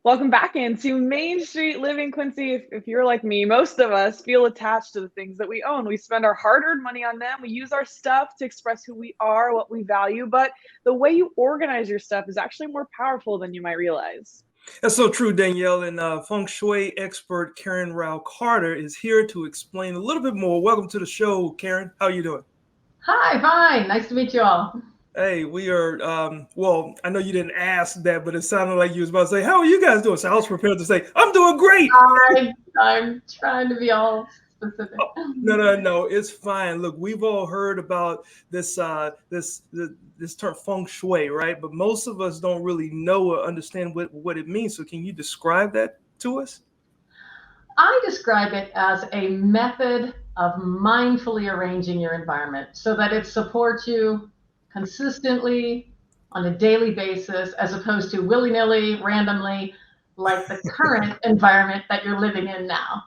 Welcome back into Main Street Living, Quincy. If you're like me, most of us feel attached to the things that we own. We spend our hard earned money on them. We use our stuff to express who we are, what we value. But the way you organize your stuff is actually more powerful than you might realize. That's so true, Danielle. And Feng Shui expert Karen Rauch Carter is here to explain a little bit more. Welcome to the show, Karen. How are you doing? Hi, fine. Nice to meet you all. Hey, we are. Well, I know you didn't ask that, but it sounded like you was about to say, "How are you guys doing?" So I was prepared to say, "I'm doing great." I'm trying to be all specific. No. It's fine. Look, we've all heard about this term feng shui, right? But most of us don't really know or understand what it means. So can you describe that to us? I describe it as a method of mindfully arranging your environment so that it supports you consistently on a daily basis as opposed to willy-nilly, randomly, like the current environment that you're living in now.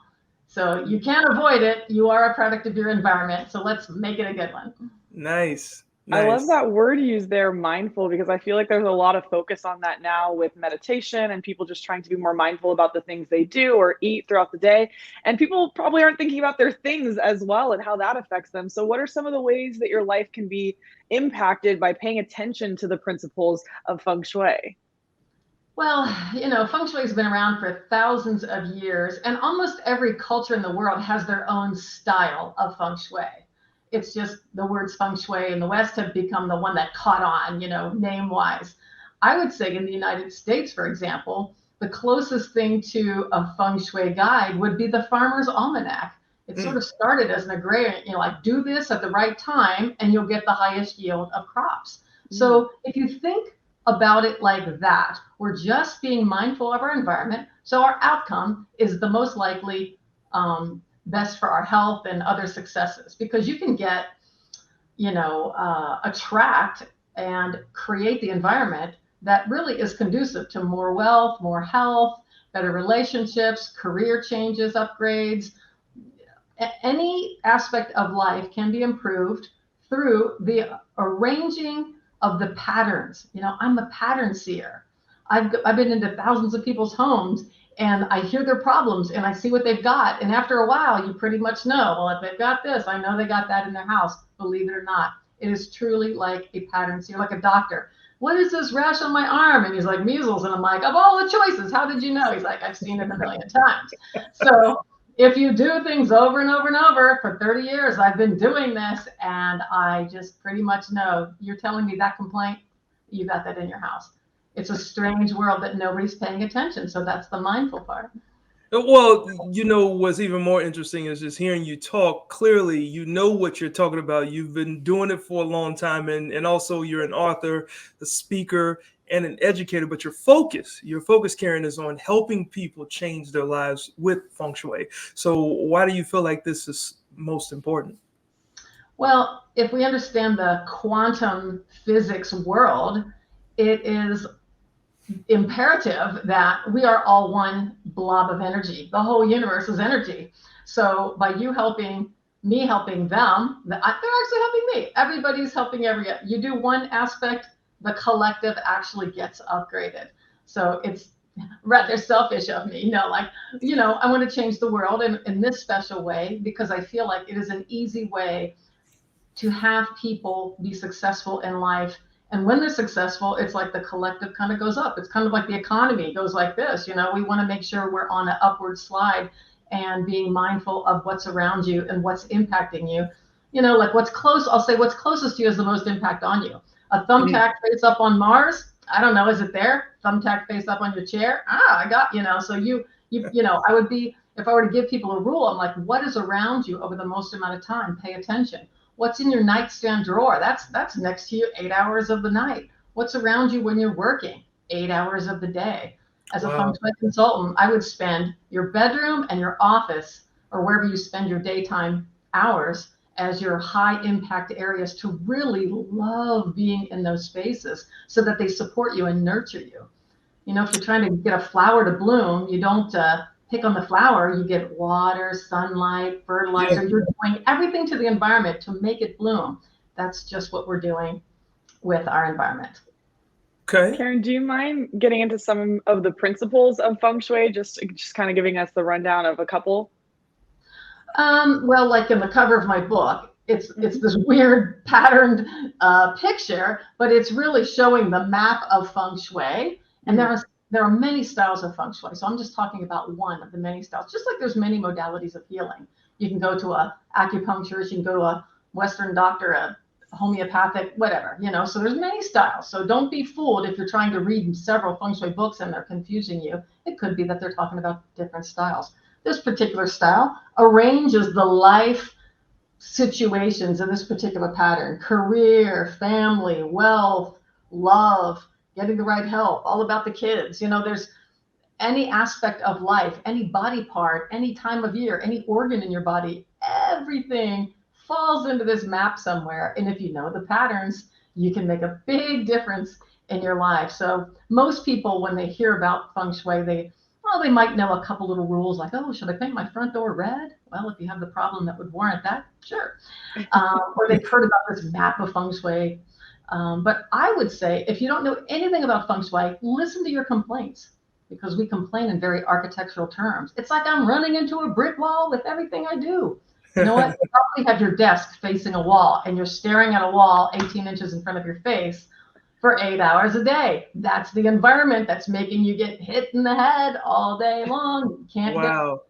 So you can't avoid it. You are a product of your environment. So let's make it a good one. Nice, I love nice. that word you use there, mindful, because I feel like there's a lot of focus on that now with meditation and people just trying to be more mindful about the things they do or eat throughout the day. And people probably aren't thinking about their things as well and how that affects them. So, what are some of the ways that your life can be impacted by paying attention to the principles of feng shui? Well, Feng Shui has been around for thousands of years, and almost every culture in the world has their own style of Feng Shui. It's just the words Feng Shui in the West have become the one that caught on, name wise. I would say in the United States, for example, the closest thing to a Feng Shui guide would be the Farmer's Almanac. It sort Mm, of started as an agrarian, like do this at the right time and you'll get the highest yield of crops. Mm. So if you think about it like that, we're just being mindful of our environment. So our outcome is the most likely best for our health and other successes because you can get, attract and create the environment that really is conducive to more wealth, more health, better relationships, career changes, upgrades. Any aspect of life can be improved through the arranging of the patterns. I'm a pattern seer. I've been into thousands of people's homes and I hear their problems and I see what they've got. And after a while, you pretty much know, well, if they've got this, I know they got that in their house, believe it or not. It is truly like a pattern seer, like a doctor. What is this rash on my arm? And he's like, measles. And I'm like, of all the choices, how did you know? He's like, I've seen it a million times. So if you do things over and over and over for 30 years, I've been doing this and I just pretty much know you're telling me that complaint, you got that in your house. It's a strange world that nobody's paying attention. So that's the mindful part. Well, what's even more interesting is just hearing you talk. Clearly, you know what you're talking about. You've been doing it for a long time, and also you're an author, a speaker, and an educator. But your focus, Karen, is on helping people change their lives with feng shui. So, why do you feel like this is most important? Well, if we understand the quantum physics world, it is imperative that we are all one blob of energy. The whole universe is energy. So by you helping me, helping them, they're actually helping me. Everybody's helping you do one aspect, the collective actually gets upgraded. So it's rather selfish of me, I want to change the world in this special way because I feel like it is an easy way to have people be successful in life. And when they're successful, it's like the collective kind of goes up. It's kind of like the economy goes like this. We want to make sure we're on an upward slide and being mindful of what's around you and what's impacting you. Like what's close, I'll say what's closest to you has the most impact on you. A Mhm. thumbtack face up on Mars, I don't know, is it there? Thumbtack face up on your chair? I got, so I would be, if I were to give people a rule, I'm like, what is around you over the most amount of time? Pay attention. What's in your nightstand drawer? That's next to you 8 hours of the night. What's around you when you're working? 8 hours of the day. As a feng Wow. shui consultant, I would spend your bedroom and your office or wherever you spend your daytime hours as your high impact areas to really love being in those spaces so that they support you and nurture you. If you're trying to get a flower to bloom, you don't pick on the flower, you get water, sunlight, Yeah. fertilizer. You're doing everything to the environment to make it bloom. That's just what we're doing with our environment. Okay. Karen, do you mind getting into some of the principles of Feng Shui? Just kind of giving us the rundown of a couple. Well, like in the cover of my book, it's Mhm. this weird patterned picture, but it's really showing the map of Feng Shui. And Mm. there are many styles of Feng Shui. So I'm just talking about one of the many styles. Just like there's many modalities of healing. You can go to a acupuncturist, you can go to a Western doctor, a homeopathic, whatever, you know. So there's many styles. So don't be fooled if you're trying to read several Feng Shui books and they're confusing you. It could be that they're talking about different styles. This particular style arranges the life situations in this particular pattern: career, family, wealth, love, getting the right help, all about the kids. You know, there's any aspect of life, any body part, any time of year, any organ in your body, everything falls into this map somewhere. And if you know the patterns, you can make a big difference in your life. So most people, when they hear about Feng Shui, they might know a couple little rules like, oh, should I paint my front door red? Well, if you have the problem that would warrant that, sure. Or they've heard about this map of Feng Shui. But I would say, if you don't know anything about Feng Shui, listen to your complaints, because we complain in very architectural terms. It's like I'm running into a brick wall with everything I do. You know what? You probably have your desk facing a wall and you're staring at a wall 18 inches in front of your face for 8 hours a day. That's the environment that's making you get hit in the head all day long. You can't get. Wow.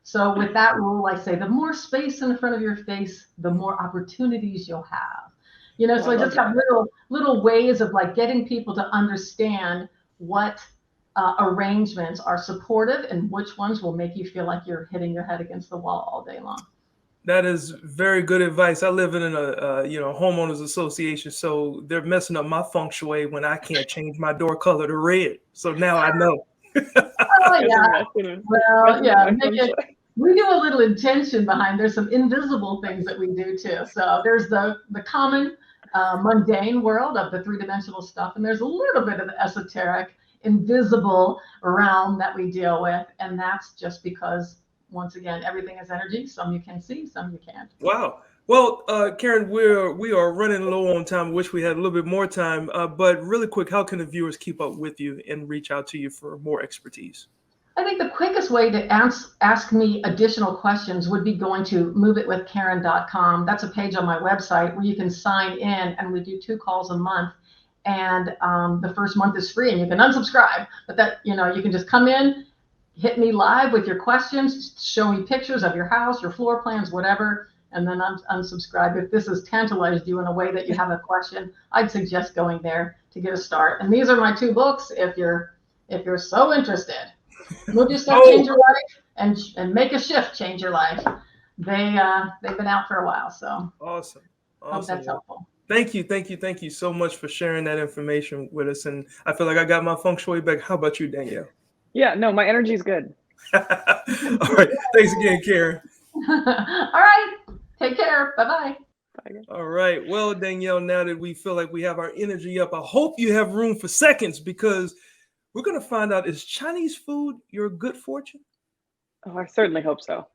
So with that rule, I say the more space in front of your face, the more opportunities you'll have. You know, Oh, so I I love just have that. little ways of like getting people to understand what arrangements are supportive and which ones will make you feel like you're hitting your head against the wall all day long. That is very good advice. I live in a homeowners association, so they're messing up my feng shui when I can't change my door color to red. So now I know. Oh You guys yeah. are Well, messing with yeah, my make Feng it. Shui. We do a little intention behind. There's some invisible things that we do too. So there's the common mundane world of the three-dimensional stuff, and there's a little bit of the esoteric, invisible realm that we deal with, and that's just because, once again, everything is energy. Some you can see, some you can't. Wow. Well, Karen, we are running low on time. Wish we had a little bit more time. But really quick, how can the viewers keep up with you and reach out to you for more expertise? I think the quickest way to ask me additional questions would be going to moveitwithkaren.com. That's a page on my website where you can sign in, and we do 2 calls a month. And the first month is free, and you can unsubscribe. But that, you know, you can just come in, hit me live with your questions, show me pictures of your house, your floor plans, whatever, and then unsubscribe. If this has tantalized you in a way that you have a question, I'd suggest going there to get a start. And these are my 2 books if you're so interested. Move your stuff, change Oh, your life, and make a shift, change your life. They've been out for a while, so awesome. hope Awesome. that's Well, helpful. thank you so much for sharing that information with us. And I feel like I got my feng shui back. How about you, Danielle? Yeah, no, my energy is good. All right. Thanks again, Karen. All right, take care. Bye-bye. Bye. All right. Well, Danielle, now that we feel like we have our energy up, I hope you have room for seconds, because we're going to find out, is Chinese food your good fortune? Oh, I certainly hope so.